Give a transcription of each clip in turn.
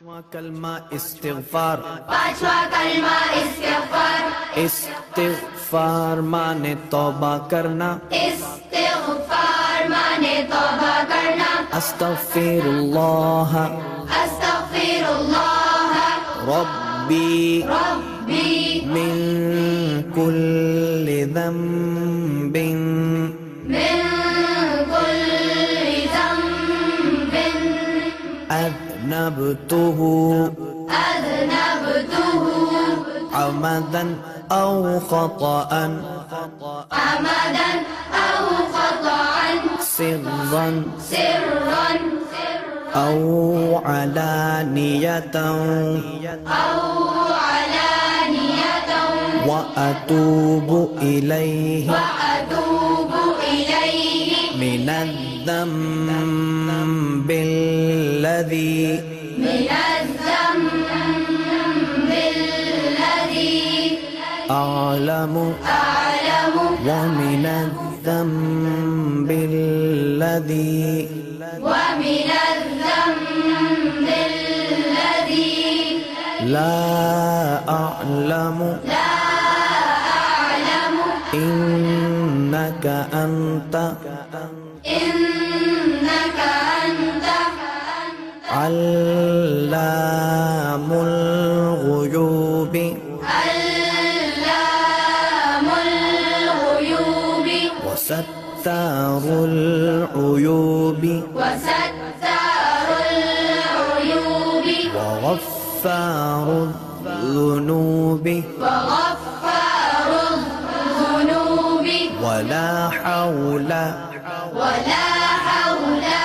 पांचवा कलमा इस्तिग़फ़ार। पांचवा कलमा इस्तिग़फ़ार। इस्तिग़फ़ार माने तौबा करना। इस्तिग़फ़ार माने तौबा करना। अस्तग़फ़िरुल्लाह अस्तग़फ़िरुल्लाह रब्बी रब्बी मिन कुल्लि ज़ंबिन मिन कुल्लि ज़ंबिन अज़नबतुहु अज़नबतुहु अमदन औ ख़तअन अमदन औ ख़तअन सिर्रन सिर्रन औ अलानियतन औ अलानियतन व अतूबु इलैहि वअतूबु इलैहि मिनज़्ज़म्बिल्लज़ी मिनज़्ज़म्बिल्लज़ी अअलमु अअलमु व मिनज़्ज़म्बिल्लज़ी वमिनज़्ज़म्बिल्लज़ी ला अअलमु ला अअलमु इन्नक अन्त इन्नक अन्त अल्लामुल गुयूबि अल्लामुल गुयूबि वसत्तारुल उयूबि वसत्तारुल उयूबि वगफ्फारुल ज़ुनूबि वगफ्फारुल ज़ुनूबि वला हौला वला हौला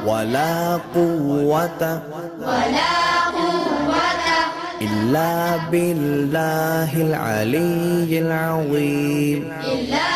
वला कुव्वत वला कुव्वत इल्ला बिल्लाहिल अलिय्यिल अज़ीम। इल्ला